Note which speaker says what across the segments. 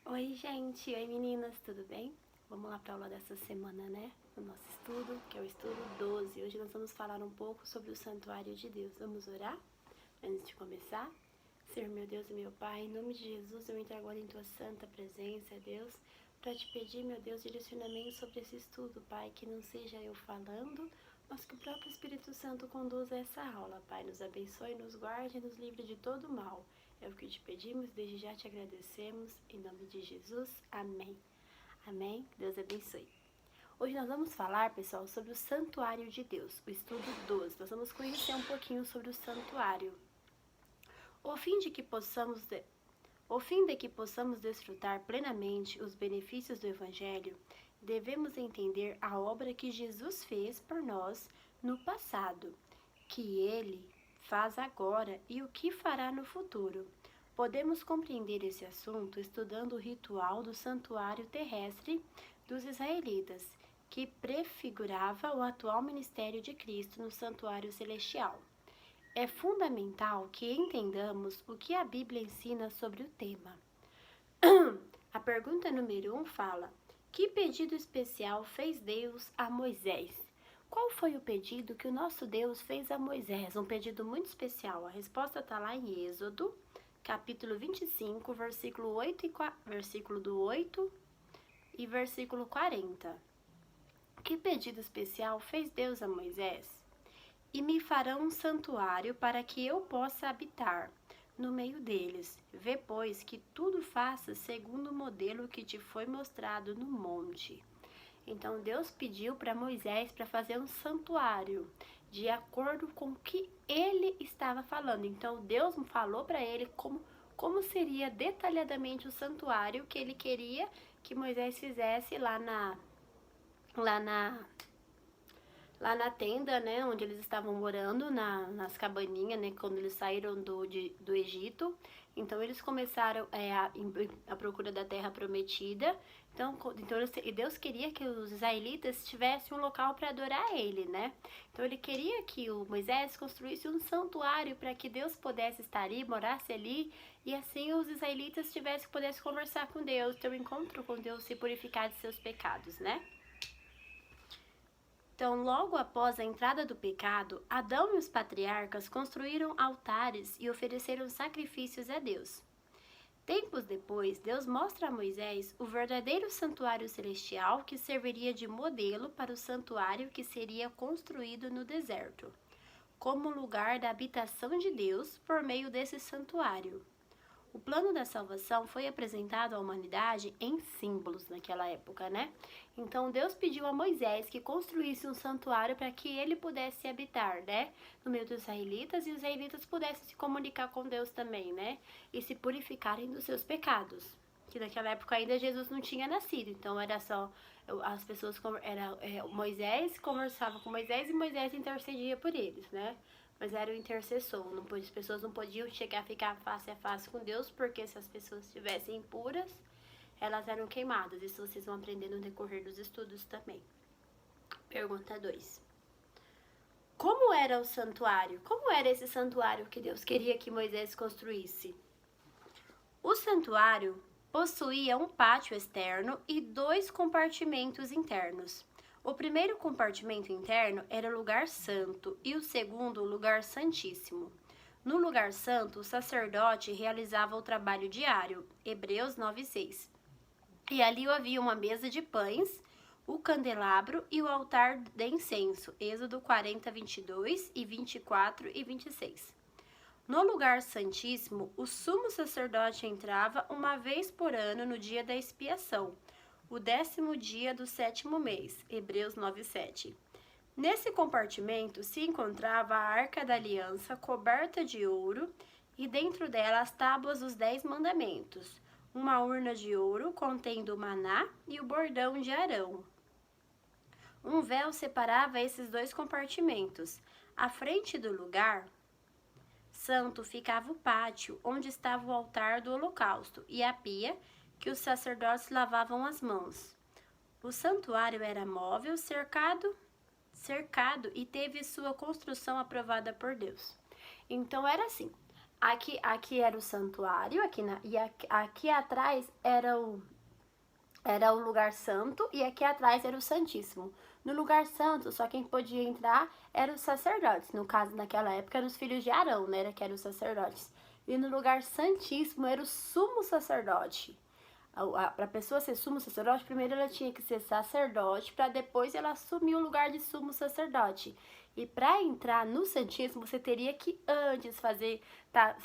Speaker 1: Oi, gente! Oi, meninas! Tudo bem? Vamos lá para a aula dessa semana, né? O nosso estudo, que é o estudo 12. Hoje nós vamos falar um pouco sobre o santuário de Deus. Vamos orar? Antes de começar? Senhor, meu Deus e meu Pai, em nome de Jesus, eu entro agora em Tua santa presença, Deus, para te pedir, meu Deus, direcionamento sobre esse estudo, Pai, que não seja eu falando, mas que o próprio Espírito Santo conduza essa aula, Pai. Nos abençoe, nos guarde e nos livre de todo mal. É o que te pedimos, desde já te agradecemos, em nome de Jesus. Amém. Amém. Deus abençoe. Hoje nós vamos falar, pessoal, sobre o santuário de Deus, o estudo 12. Nós vamos conhecer um pouquinho sobre o santuário. O fim de que possamos desfrutar plenamente os benefícios do Evangelho, devemos entender a obra que Jesus fez por nós no passado, que Ele faz agora e o que fará no futuro. Podemos compreender esse assunto estudando o ritual do santuário terrestre dos israelitas, que prefigurava o atual ministério de Cristo no santuário celestial. É fundamental que entendamos o que a Bíblia ensina sobre o tema. A pergunta número 1 fala: que pedido especial fez Deus a Moisés? Qual foi o pedido que o nosso Deus fez a Moisés? Um pedido muito especial. A resposta está lá em Êxodo, capítulo 25, versículo do 8 e versículo 40. Que pedido especial fez Deus a Moisés? E me farão um santuário para que eu possa habitar no meio deles. Vê, pois, que tudo faça segundo o modelo que te foi mostrado no monte. Então Deus pediu para Moisés para fazer um santuário, de acordo com o que ele estava falando. Então Deus falou para ele como seria detalhadamente o santuário que ele queria que Moisés fizesse lá na tenda, né, onde eles estavam morando, nas cabaninhas, né, quando eles saíram do Egito. Então eles começaram a procura da terra prometida. Então Deus queria que os israelitas tivessem um local para adorar ele, né? Então ele queria que o Moisés construísse um santuário para que Deus pudesse estar ali, morasse ali, e assim os israelitas pudessem conversar com Deus, ter um encontro com Deus, se purificar de seus pecados, né? Então, logo após a entrada do pecado, Adão e os patriarcas construíram altares e ofereceram sacrifícios a Deus. Tempos depois, Deus mostra a Moisés o verdadeiro santuário celestial que serviria de modelo para o santuário que seria construído no deserto, como lugar da habitação de Deus por meio desse santuário. O plano da salvação foi apresentado à humanidade em símbolos naquela época, né? Então Deus pediu a Moisés que construísse um santuário para que ele pudesse habitar, né? No meio dos israelitas, e os israelitas pudessem se comunicar com Deus também, né? E se purificarem dos seus pecados. Que naquela época ainda Jesus não tinha nascido, então era só as pessoas, Moisés conversava com Moisés e Moisés intercedia por eles, né? Mas era o intercessor, as pessoas não podiam chegar a ficar face a face com Deus, porque se as pessoas estivessem impuras, elas eram queimadas. Isso vocês vão aprender no decorrer dos estudos também. Pergunta 2. Como era o santuário? Como era esse santuário que Deus queria que Moisés construísse? O santuário possuía um pátio externo e 2 compartimentos internos. O primeiro compartimento interno era o lugar santo e o segundo o lugar santíssimo. No lugar santo, o sacerdote realizava o trabalho diário, Hebreus 9:6. E ali havia uma mesa de pães, o candelabro e o altar de incenso, Êxodo 40, 22 e 24 e 26. No lugar santíssimo, o sumo sacerdote entrava uma vez por ano no dia da expiação, o 10º dia do 7º mês, Hebreus 9:7. Nesse compartimento se encontrava a Arca da Aliança coberta de ouro e dentro dela as tábuas dos 10 mandamentos, uma urna de ouro contendo o maná e o bordão de Arão. Um véu separava esses 2 compartimentos. À frente do lugar santo ficava o pátio, onde estava o altar do holocausto, e a pia, que os sacerdotes lavavam as mãos. O santuário era móvel, cercado e teve sua construção aprovada por Deus. Então era assim, Aqui era o santuário, aqui atrás era o lugar santo e aqui atrás era o Santíssimo. No lugar santo, só quem podia entrar eram os sacerdotes. No caso, naquela época, eram os filhos de Arão, né? Que eram os sacerdotes. E no lugar santíssimo era o sumo sacerdote. Para a pessoa ser sumo sacerdote, primeiro ela tinha que ser sacerdote, para depois ela assumir o lugar de sumo sacerdote. E para entrar no Santíssimo, você teria que antes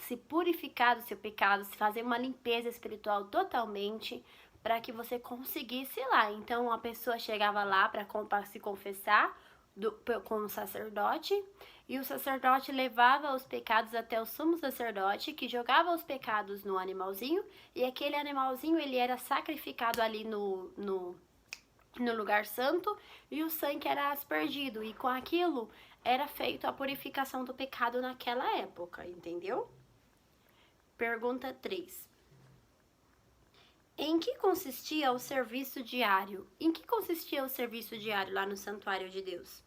Speaker 1: se purificar do seu pecado, se fazer uma limpeza espiritual totalmente, para que você conseguisse ir lá. Então a pessoa chegava lá para se confessar com o sacerdote, e o sacerdote levava os pecados até o sumo sacerdote, que jogava os pecados no animalzinho, e aquele animalzinho ele era sacrificado ali no lugar santo, e o sangue era aspergido, e com aquilo era feito a purificação do pecado naquela época, entendeu? Pergunta 3. Em que consistia o serviço diário? Em que consistia o serviço diário lá no santuário de Deus?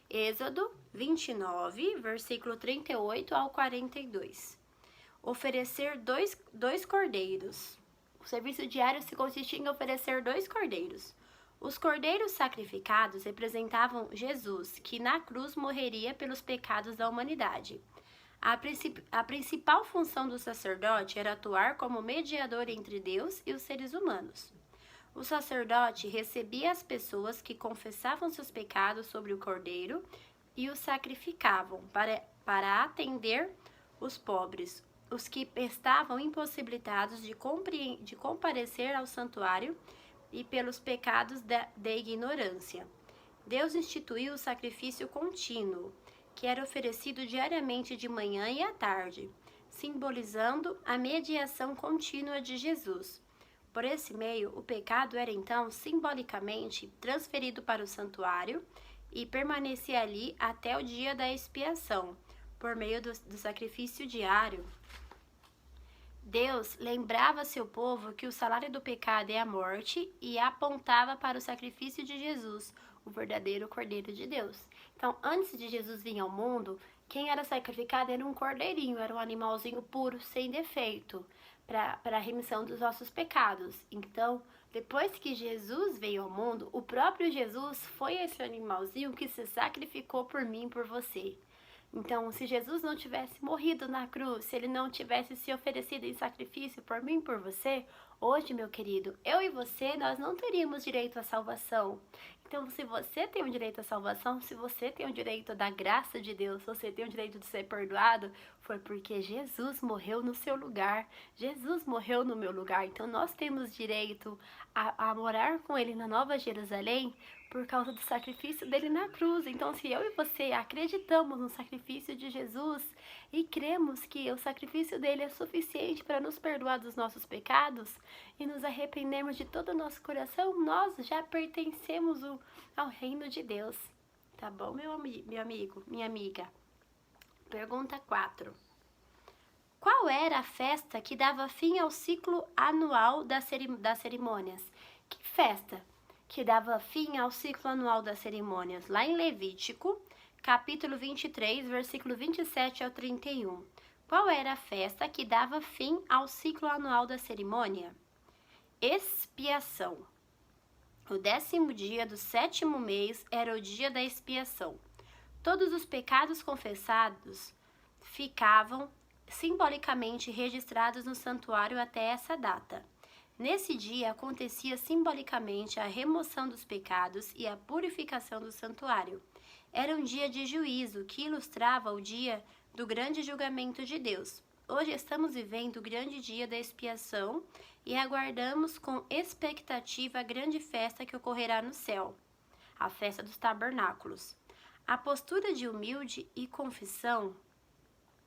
Speaker 1: Êxodo 29, versículo 38 ao 42. Oferecer dois cordeiros. O serviço diário se consistia em oferecer 2 cordeiros. Os cordeiros sacrificados representavam Jesus, que na cruz morreria pelos pecados da humanidade. A principal função do sacerdote era atuar como mediador entre Deus e os seres humanos. O sacerdote recebia as pessoas que confessavam seus pecados sobre o cordeiro e os sacrificavam para atender os pobres, os que estavam impossibilitados de comparecer ao santuário e pelos pecados da ignorância. Deus instituiu o sacrifício contínuo, que era oferecido diariamente de manhã e à tarde, simbolizando a mediação contínua de Jesus. Por esse meio, o pecado era então simbolicamente transferido para o santuário e permanecia ali até o dia da expiação, por meio do sacrifício diário. Deus lembrava seu povo que o salário do pecado é a morte e apontava para o sacrifício de Jesus, o verdadeiro Cordeiro de Deus. Então, antes de Jesus vir ao mundo, quem era sacrificado era um cordeirinho, era um animalzinho puro, sem defeito, para a remissão dos nossos pecados. Então, depois que Jesus veio ao mundo, o próprio Jesus foi esse animalzinho que se sacrificou por mim e por você. Então, se Jesus não tivesse morrido na cruz, se ele não tivesse se oferecido em sacrifício por mim e por você, hoje, meu querido, eu e você, nós não teríamos direito à salvação. Então, se você tem o direito à salvação, se você tem o direito da graça de Deus, se você tem o direito de ser perdoado, foi porque Jesus morreu no seu lugar. Jesus morreu no meu lugar. Então, nós temos direito a morar com ele na Nova Jerusalém por causa do sacrifício dele na cruz. Então, se eu e você acreditamos no sacrifício de Jesus e cremos que o sacrifício dele é suficiente para nos perdoar dos nossos pecados e nos arrependemos de todo o nosso coração, nós já pertencemos ao reino de Deus. Tá bom, meu amigo, minha amiga? Pergunta 4. Qual era a festa que dava fim ao ciclo anual das cerimônias? Que festa que dava fim ao ciclo anual das cerimônias? Lá em Levítico, capítulo 23, versículo 27 ao 31. Qual era a festa que dava fim ao ciclo anual da cerimônia? Expiação. O 10º dia do 7º mês era o dia da expiação. Todos os pecados confessados ficavam simbolicamente registrados no santuário até essa data. Nesse dia acontecia simbolicamente a remoção dos pecados e a purificação do santuário. Era um dia de juízo que ilustrava o dia do grande julgamento de Deus. Hoje estamos vivendo o grande dia da expiação e aguardamos com expectativa a grande festa que ocorrerá no céu, a festa dos tabernáculos. A postura de humilde e confissão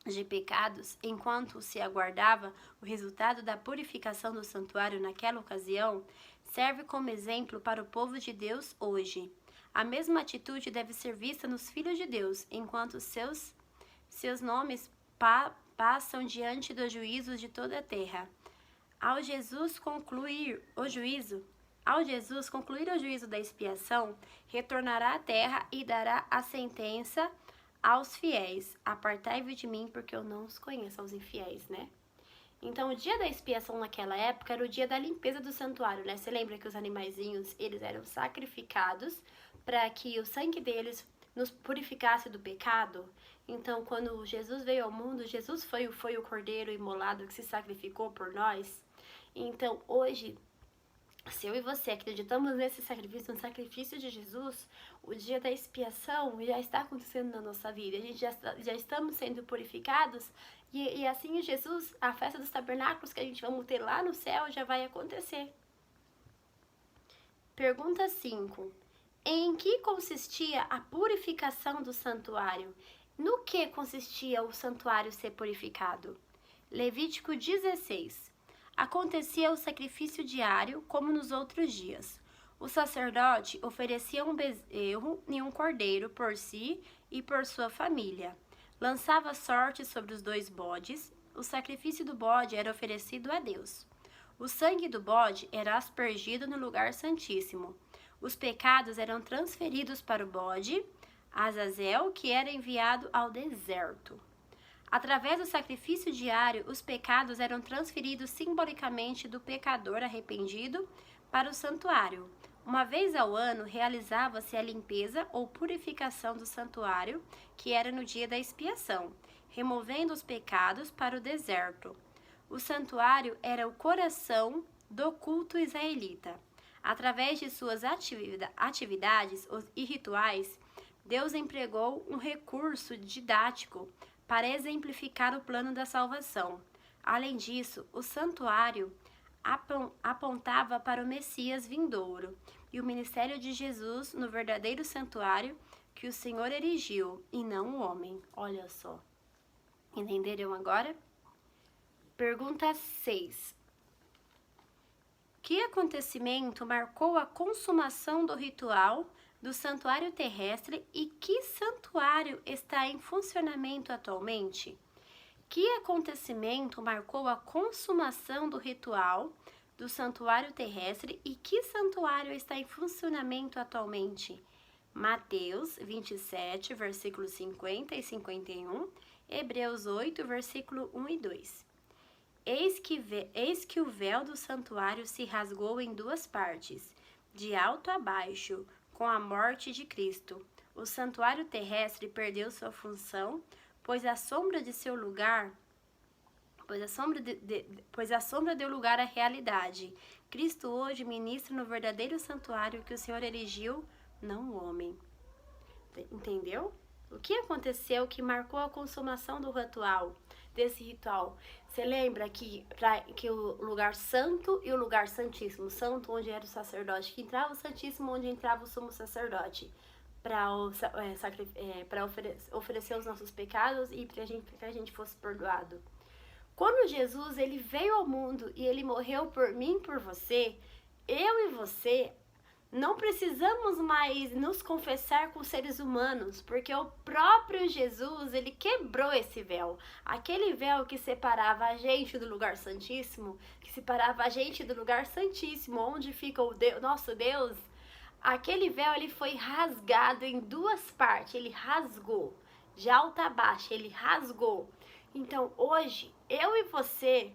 Speaker 1: de pecados, enquanto se aguardava o resultado da purificação do santuário naquela ocasião, serve como exemplo para o povo de Deus hoje. A mesma atitude deve ser vista nos filhos de Deus, enquanto seus nomes passam diante dos juízos de toda a terra. Ao Jesus concluir o juízo da expiação, retornará à terra e dará a sentença aos fiéis: apartai-vos de mim, porque eu não os conheço, aos infiéis, né? Então, o dia da expiação naquela época era o dia da limpeza do santuário, né? Você lembra que os animaizinhos, eles eram sacrificados para que o sangue deles nos purificasse do pecado? Então, quando Jesus veio ao mundo, Jesus foi o cordeiro imolado que se sacrificou por nós. Então, hoje, se eu e você acreditamos nesse sacrifício, no sacrifício de Jesus, o dia da expiação já está acontecendo na nossa vida. A gente já estamos sendo purificados e assim Jesus, a festa dos tabernáculos que a gente vamos ter lá no céu já vai acontecer. Pergunta 5. Em que consistia a purificação do santuário? No que consistia o santuário ser purificado? Levítico 16. Acontecia o sacrifício diário, como nos outros dias. O sacerdote oferecia um bezerro e um cordeiro por si e por sua família. Lançava sorte sobre os 2 bodes. O sacrifício do bode era oferecido a Deus. O sangue do bode era aspergido no lugar santíssimo. Os pecados eram transferidos para o bode, Azazel, que era enviado ao deserto. Através do sacrifício diário, os pecados eram transferidos simbolicamente do pecador arrependido para o santuário. Uma vez ao ano, realizava-se a limpeza ou purificação do santuário, que era no dia da expiação, removendo os pecados para o deserto. O santuário era o coração do culto israelita. Através de suas atividades e rituais, Deus empregou um recurso didático para exemplificar o plano da salvação. Além disso, o santuário apontava para o Messias vindouro e o ministério de Jesus no verdadeiro santuário que o Senhor erigiu, e não o homem. Olha só. Entenderam agora? Pergunta 6. Que acontecimento marcou a consumação do ritual do santuário terrestre e que santuário está em funcionamento atualmente? Que acontecimento marcou a consumação do ritual do santuário terrestre e que santuário está em funcionamento atualmente? Mateus 27, versículos 50 e 51, Hebreus 8, versículo 1 e 2. Eis que o véu do santuário se rasgou em 2 partes, de alto a baixo, com a morte de Cristo. O santuário terrestre perdeu sua função, pois a sombra deu lugar à realidade. Cristo hoje ministra no verdadeiro santuário que o Senhor erigiu, não o homem. Entendeu? O que aconteceu que marcou a consumação desse ritual? Você lembra que o lugar santo e o lugar santíssimo, santo onde era o sacerdote, que entrava o santíssimo onde entrava o sumo sacerdote, para oferecer os nossos pecados e para que a gente fosse perdoado. Quando Jesus ele veio ao mundo e ele morreu por mim e por você, eu e você não precisamos mais nos confessar com seres humanos, porque o próprio Jesus, ele quebrou esse véu. Aquele véu que separava a gente do lugar santíssimo, onde fica o nosso Deus, aquele véu ele foi rasgado em 2 partes, ele rasgou, de alta a baixa, ele rasgou. Então, hoje, eu e você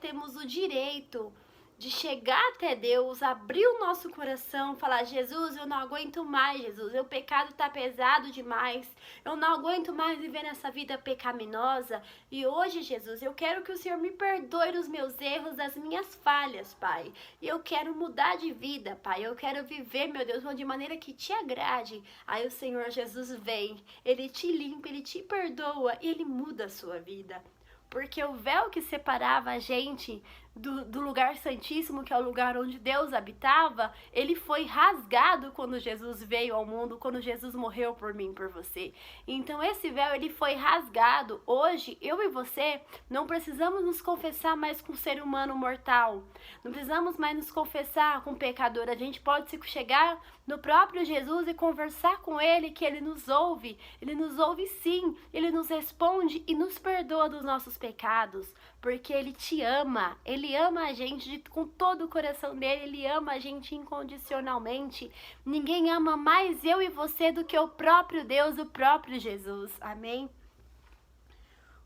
Speaker 1: temos o direito de chegar até Deus, abrir o nosso coração, falar: Jesus, eu não aguento mais, Jesus, o pecado tá pesado demais, eu não aguento mais viver nessa vida pecaminosa, e hoje, Jesus, eu quero que o Senhor me perdoe dos meus erros, das minhas falhas, Pai, e eu quero mudar de vida, Pai, eu quero viver, meu Deus, de maneira que te agrade. Aí o Senhor Jesus vem, Ele te limpa, Ele te perdoa, e Ele muda a sua vida. Porque o véu que separava a gente do lugar santíssimo, que é o lugar onde Deus habitava, ele foi rasgado quando Jesus veio ao mundo, quando Jesus morreu por mim, por você. Então esse véu, ele foi rasgado. Hoje, eu e você não precisamos nos confessar mais com o ser humano mortal. Não precisamos mais nos confessar com o pecador. A gente pode se chegar no próprio Jesus e conversar com Ele, que Ele nos ouve. Ele nos ouve sim, Ele nos responde e nos perdoa dos nossos pecados, porque Ele te ama, Ele Ele ama a gente com todo o coração dele, ele ama a gente incondicionalmente. Ninguém ama mais eu e você do que o próprio Deus, o próprio Jesus. Amém?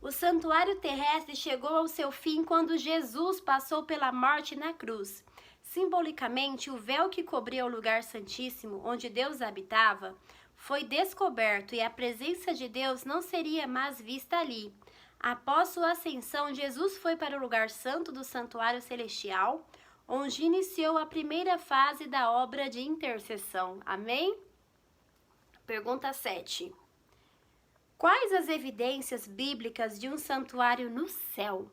Speaker 1: O santuário terrestre chegou ao seu fim quando Jesus passou pela morte na cruz. Simbolicamente, o véu que cobria o lugar santíssimo, onde Deus habitava, foi descoberto e a presença de Deus não seria mais vista ali. Após sua ascensão, Jesus foi para o lugar santo do santuário celestial, onde iniciou a primeira fase da obra de intercessão. Amém? Pergunta 7. Quais as evidências bíblicas de um santuário no céu?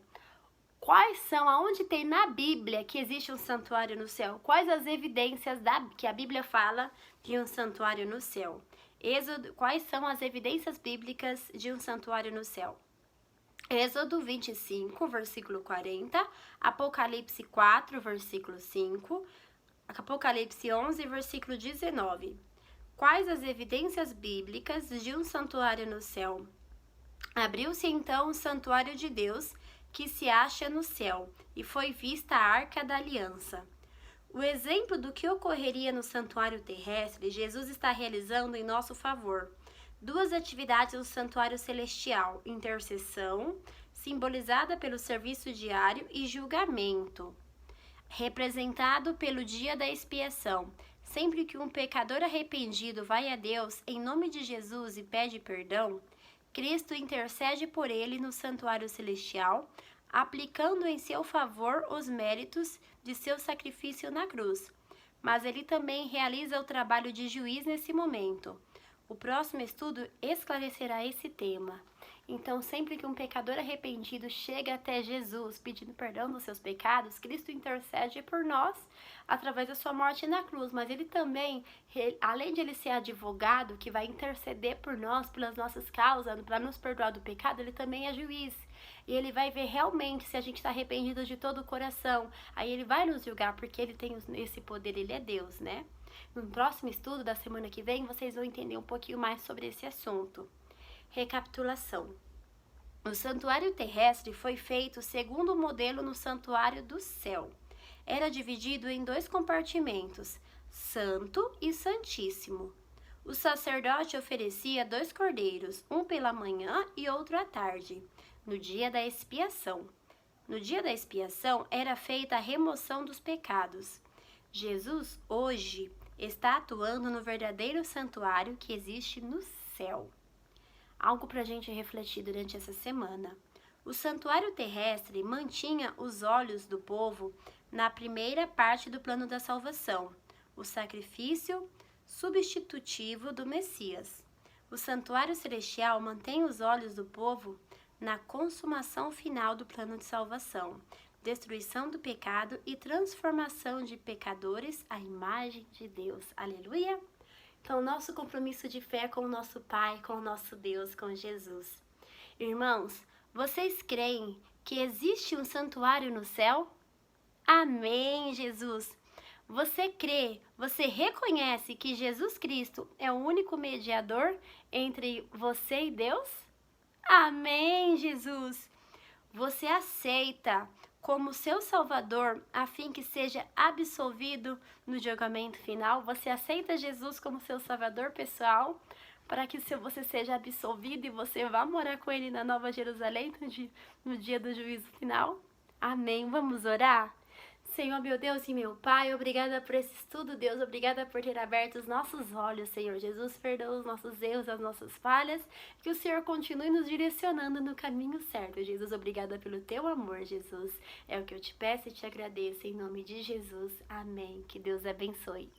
Speaker 1: Quais são, aonde tem na Bíblia que existe um santuário no céu? Quais as evidências que a Bíblia fala de um santuário no céu? Quais são as evidências bíblicas de um santuário no céu? Êxodo 25, versículo 40, Apocalipse 4, versículo 5, Apocalipse 11, versículo 19. Quais as evidências bíblicas de um santuário no céu? Abriu-se então o santuário de Deus, que se acha no céu, e foi vista a Arca da Aliança. O exemplo do que ocorreria no santuário terrestre, Jesus está realizando em nosso favor. Duas atividades do santuário celestial: intercessão, simbolizada pelo serviço diário, e julgamento, representado pelo dia da expiação. Sempre que um pecador arrependido vai a Deus em nome de Jesus e pede perdão, Cristo intercede por ele no santuário celestial, aplicando em seu favor os méritos de seu sacrifício na cruz. Mas ele também realiza o trabalho de juiz nesse momento. O próximo estudo esclarecerá esse tema. Então, sempre que um pecador arrependido chega até Jesus pedindo perdão dos seus pecados, Cristo intercede por nós através da sua morte na cruz. Mas ele também, além de ele ser advogado, que vai interceder por nós, pelas nossas causas, para nos perdoar do pecado, ele também é juiz. E ele vai ver realmente se a gente está arrependido de todo o coração. Aí ele vai nos julgar, porque ele tem esse poder, ele é Deus, né? No próximo estudo da semana que vem, vocês vão entender um pouquinho mais sobre esse assunto. Recapitulação. O santuário terrestre foi feito segundo o modelo no santuário do céu. Era dividido em 2 compartimentos, Santo e Santíssimo. O sacerdote oferecia 2 cordeiros, um pela manhã e outro à tarde, no dia da expiação. No dia da expiação era feita a remoção dos pecados. Jesus, hoje, está atuando no verdadeiro santuário que existe no céu. Algo para a gente refletir durante essa semana. O santuário terrestre mantinha os olhos do povo na primeira parte do plano da salvação, o sacrifício substitutivo do Messias. O santuário celestial mantém os olhos do povo na consumação final do plano de salvação, destruição do pecado e transformação de pecadores à imagem de Deus. Aleluia! Então, nosso compromisso de fé com o nosso Pai, com o nosso Deus, com Jesus. Irmãos, vocês creem que existe um santuário no céu? Amém, Jesus! Você crê, você reconhece que Jesus Cristo é o único mediador entre você e Deus? Amém, Jesus! Você aceita como seu Salvador, a fim que seja absolvido no julgamento final? Você aceita Jesus como seu Salvador pessoal, para que você seja absolvido e você vá morar com Ele na Nova Jerusalém no dia do juízo final? Amém. Vamos orar? Senhor, meu Deus e meu Pai, obrigada por esse estudo, Deus, obrigada por ter aberto os nossos olhos, Senhor Jesus, perdoa os nossos erros, as nossas falhas, que o Senhor continue nos direcionando no caminho certo, Jesus, obrigada pelo teu amor, Jesus, é o que eu te peço e te agradeço, em nome de Jesus, amém, que Deus abençoe.